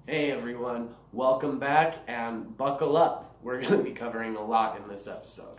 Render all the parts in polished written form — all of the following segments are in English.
Hey everyone, welcome back and buckle up. We're going to be covering a lot in this episode.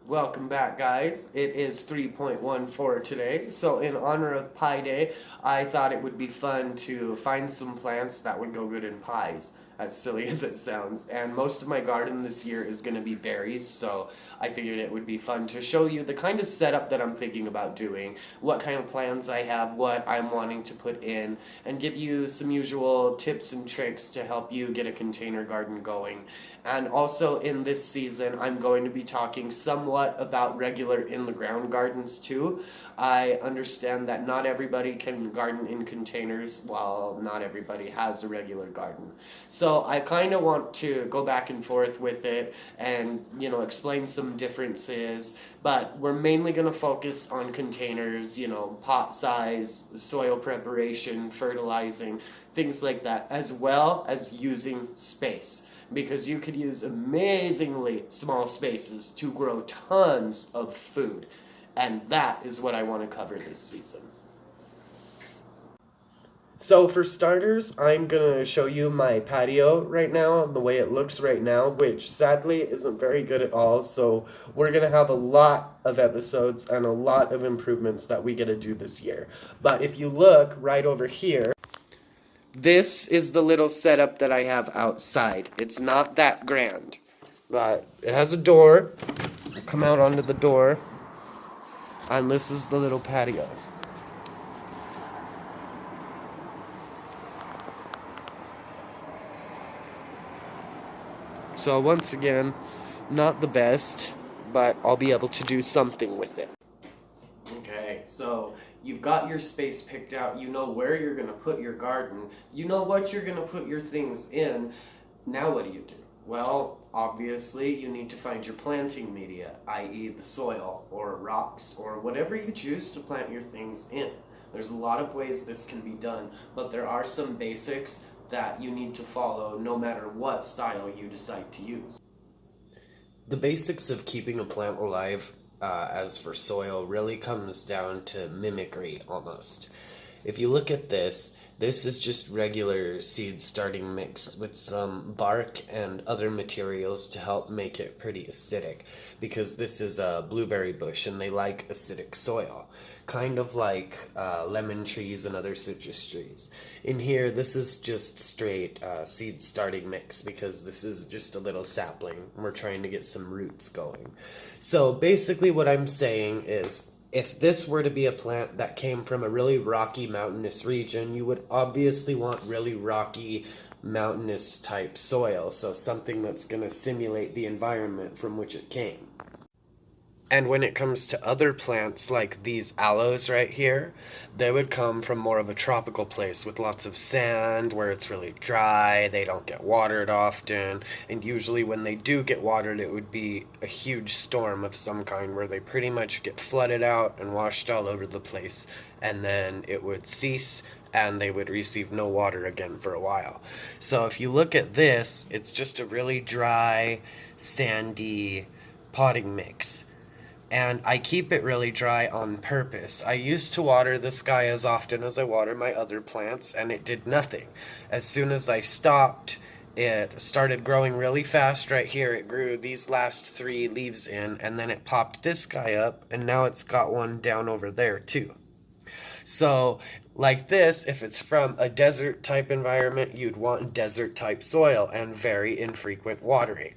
Welcome back, guys. It is 3.14 today, so in honor of Pie Day, I thought it would be fun to find some plants that would go good in pies, as silly as it sounds. And most of my garden this year is going to be berries, so I figured it would be fun to show you the kind of setup that I'm thinking about doing, what kind of plans I have, what I'm wanting to put in, and give you some usual tips and tricks to help you get a container garden going. And also in this season, I'm going to be talking somewhat about regular in-the-ground gardens too. I understand that not everybody can garden in containers, while not everybody has a regular garden. So I kind of want to go back and forth with it and, explain some differences, but we're mainly going to focus on containers, pot size, soil preparation, fertilizing, things like that, as well as using space, because you could use amazingly small spaces to grow tons of food. And that is what I want to cover this season. So for starters, I'm going to show you my patio right now, the way it looks right now, which sadly isn't very good at all. So we're going to have a lot of episodes and a lot of improvements that we get to do this year. But if you look right over here, this is the little setup that I have outside. It's not that grand, but it has a door. Come out onto the door, and this is the little patio. So once again, not the best, but I'll be able to do something with it. Okay, so you've got your space picked out, you know where you're going to put your garden, you know what you're going to put your things in. Now what do? Well, obviously you need to find your planting media, i.e. the soil, or rocks, or whatever you choose to plant your things in. There's a lot of ways this can be done, but there are some basics that you need to follow no matter what style you decide to use. The basics of keeping a plant alive, as for soil, really comes down to mimicry almost. If you look at this is just regular seed starting mix with some bark and other materials to help make it pretty acidic, because this is a blueberry bush and they like acidic soil, kind of like lemon trees and other citrus trees. In here, this is just straight seed starting mix, because this is just a little sapling. We're trying to get some roots going. So basically what I'm saying is, if this were to be a plant that came from a really rocky mountainous region, you would obviously want really rocky mountainous type soil, so something that's going to simulate the environment from which it came. And when it comes to other plants like these aloes right here, they would come from more of a tropical place with lots of sand, where it's really dry, they don't get watered often, and usually when they do get watered, it would be a huge storm of some kind where they pretty much get flooded out and washed all over the place, and then it would cease and they would receive no water again for a while. So if you look at this, it's just a really dry, sandy potting mix. And I keep it really dry on purpose. I used to water this guy as often as I water my other plants, and it did nothing. As soon as I stopped, it started growing really fast right here. It grew these last 3 leaves in, and then it popped this guy up, and now it's got one down over there too. So, like this, if it's from a desert type environment, you'd want desert type soil and very infrequent watering.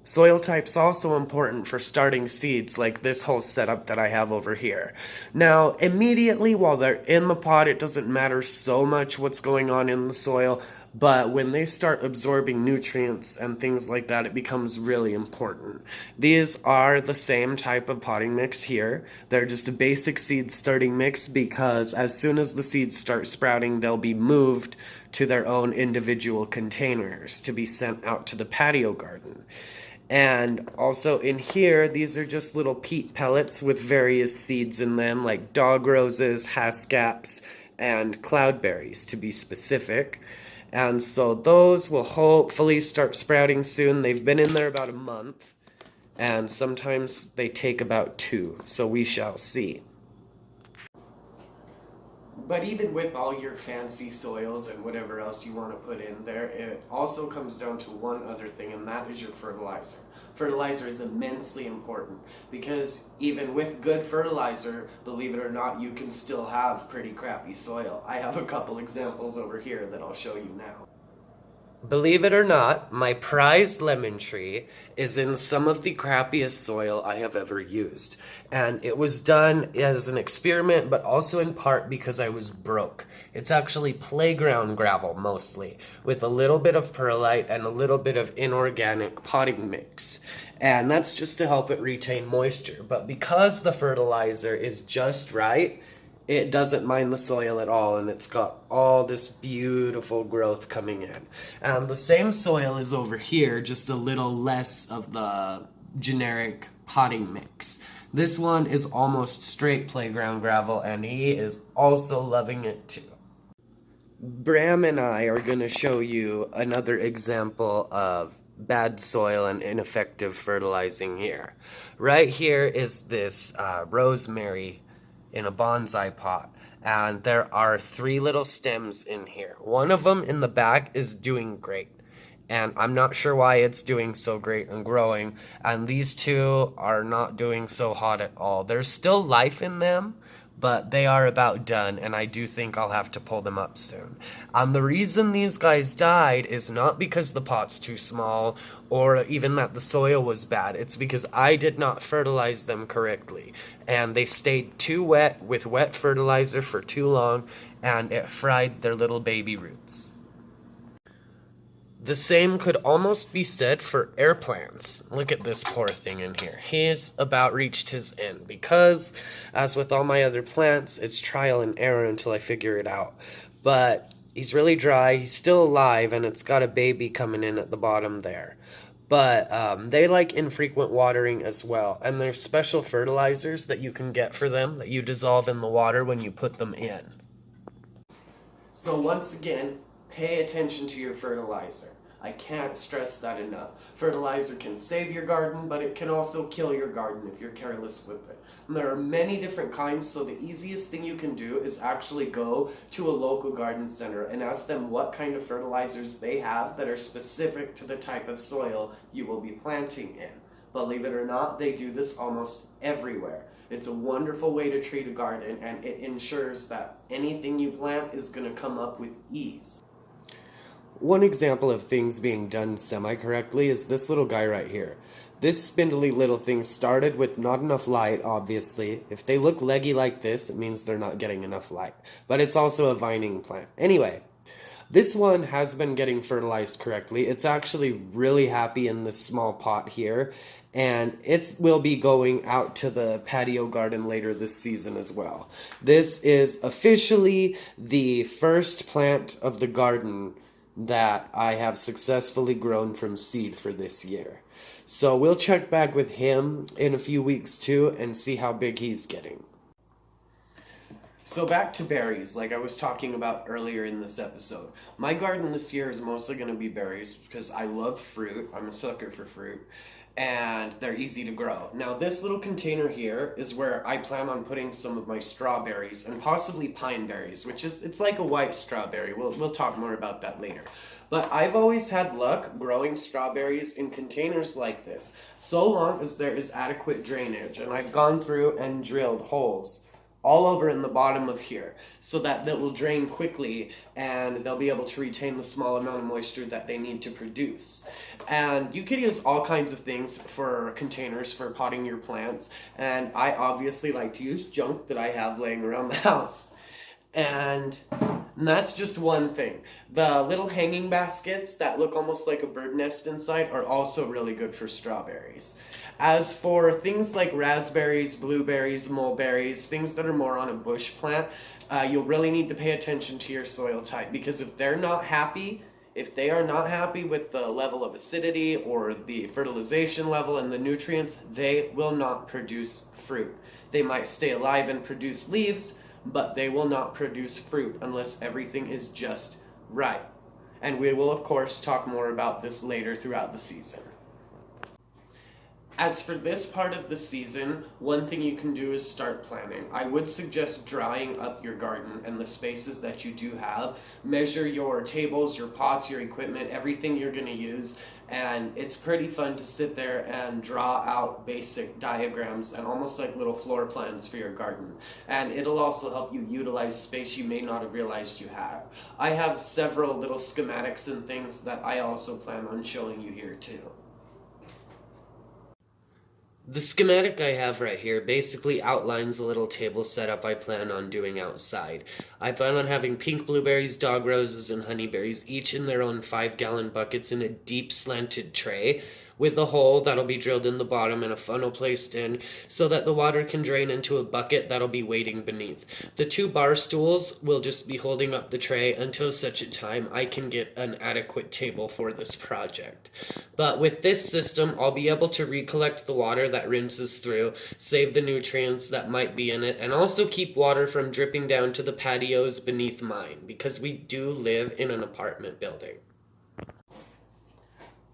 Soil type's also important for starting seeds, like this whole setup that I have over here. Now, immediately while they're in the pot, it doesn't matter so much what's going on in the soil, but when they start absorbing nutrients and things like that, it becomes really important. These are the same type of potting mix here. They're just a basic seed starting mix, because as soon as the seeds start sprouting, they'll be moved to their own individual containers to be sent out to the patio garden. And also in here, these are just little peat pellets with various seeds in them, like dog roses, haskaps, and cloudberries to be specific. And so those will hopefully start sprouting soon. They've been in there about a month, and sometimes they take about 2, so we shall see. But even with all your fancy soils and whatever else you want to put in there, it also comes down to one other thing, and that is your fertilizer. Fertilizer is immensely important because even with good fertilizer, believe it or not, you can still have pretty crappy soil. I have a couple examples over here that I'll show you now. Believe it or not, my prized lemon tree is in some of the crappiest soil I have ever used. And it was done as an experiment, but also in part because I was broke. It's actually playground gravel mostly, with a little bit of perlite and a little bit of inorganic potting mix. And that's just to help it retain moisture. But because the fertilizer is just right, it doesn't mind the soil at all, and it's got all this beautiful growth coming in. And the same soil is over here, just a little less of the generic potting mix. This one is almost straight playground gravel, and he is also loving it too. Bram and I are going to show you another example of bad soil and ineffective fertilizing here. Right here is this rosemary in a bonsai pot, and there are 3 little stems in here. One of them in the back is doing great, and I'm not sure why it's doing so great and growing, and these 2 are not doing so hot at all. There's still life in them, but they are about done, and I do think I'll have to pull them up soon. The reason these guys died is not because the pot's too small or even that the soil was bad. It's because I did not fertilize them correctly, and they stayed too wet with wet fertilizer for too long, and it fried their little baby roots. The same could almost be said for air plants. Look at this poor thing in here. He's about reached his end because, as with all my other plants, it's trial and error until I figure it out. But he's really dry, he's still alive, and it's got a baby coming in at the bottom there. But they like infrequent watering as well, and there's special fertilizers that you can get for them that you dissolve in the water when you put them in. So once again, pay attention to your fertilizer. I can't stress that enough. Fertilizer can save your garden, but it can also kill your garden if you're careless with it. And there are many different kinds, so the easiest thing you can do is actually go to a local garden center and ask them what kind of fertilizers they have that are specific to the type of soil you will be planting in. Believe it or not, they do this almost everywhere. It's a wonderful way to treat a garden, and it ensures that anything you plant is going to come up with ease. One example of things being done semi-correctly is this little guy right here. This spindly little thing started with not enough light, obviously. If they look leggy like this, it means they're not getting enough light. But it's also a vining plant. Anyway, this one has been getting fertilized correctly. It's actually really happy in this small pot here, and it will be going out to the patio garden later this season as well. This is officially the first plant of the garden that I have successfully grown from seed for this year. So we'll check back with him in a few weeks too and see how big he's getting. So back to berries, like I was talking about earlier in this episode. My garden this year is mostly going to be berries because I love fruit. I'm a sucker for fruit. And they're easy to grow. Now this little container here is where I plan on putting some of my strawberries and possibly pine berries, which is, it's like a white strawberry. We'll talk more about that later. But I've always had luck growing strawberries in containers like this, so long as there is adequate drainage. And I've gone through and drilled holes all over in the bottom of here so that will drain quickly and they'll be able to retain the small amount of moisture that they need to produce. And you could use all kinds of things for containers for potting your plants, and I obviously like to use junk that I have laying around the house. And that's just one thing. The little hanging baskets that look almost like a bird nest inside are also really good for strawberries. As for things like raspberries, blueberries, mulberries, things that are more on a bush plant, you'll really need to pay attention to your soil type, because if they are not happy with the level of acidity or the fertilization level and the nutrients, they will not produce fruit. They might stay alive and produce leaves, but they will not produce fruit unless everything is just right. And we will, of course, talk more about this later throughout the season. As for this part of the season, one thing you can do is start planning. I would suggest drying up your garden and the spaces that you do have. Measure your tables, your pots, your equipment, everything you're going to use. And it's pretty fun to sit there and draw out basic diagrams and almost like little floor plans for your garden. And it'll also help you utilize space you may not have realized you have. I have several little schematics and things that I also plan on showing you here too. The schematic I have right here basically outlines a little table setup I plan on doing outside. I plan on having pink blueberries, dog roses, and honeyberries, each in their own 5-gallon buckets in a deep slanted tray, with a hole that'll be drilled in the bottom and a funnel placed in so that the water can drain into a bucket that'll be waiting beneath. The 2 bar stools will just be holding up the tray until such a time I can get an adequate table for this project. But with this system, I'll be able to recollect the water that rinses through, save the nutrients that might be in it, and also keep water from dripping down to the patios beneath mine, because we do live in an apartment building.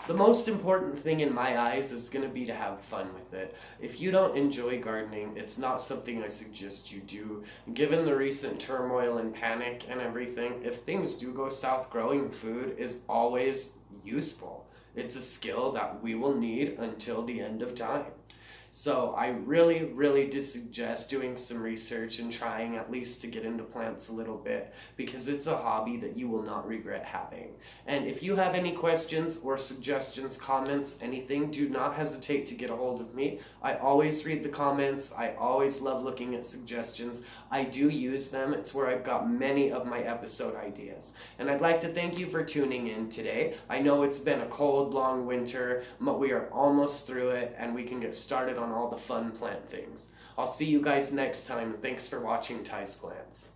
The most important thing in my eyes is going to be to have fun with it. If you don't enjoy gardening, it's not something I suggest you do. Given the recent turmoil and panic and everything, if things do go south, growing food is always useful. It's a skill that we will need until the end of time. So I really do suggest doing some research and trying at least to get into plants a little bit, because it's a hobby that you will not regret having. And if you have any questions or suggestions, comments, anything, do not hesitate to get a hold of me. I always read the comments. I always love looking at suggestions. I do use them. It's where I've got many of my episode ideas. And I'd like to thank you for tuning in today. I know it's been a cold, long winter, but we are almost through it, and we can get started on all the fun plant things. I'll see you guys next time. Thanks for watching Ty's Plants.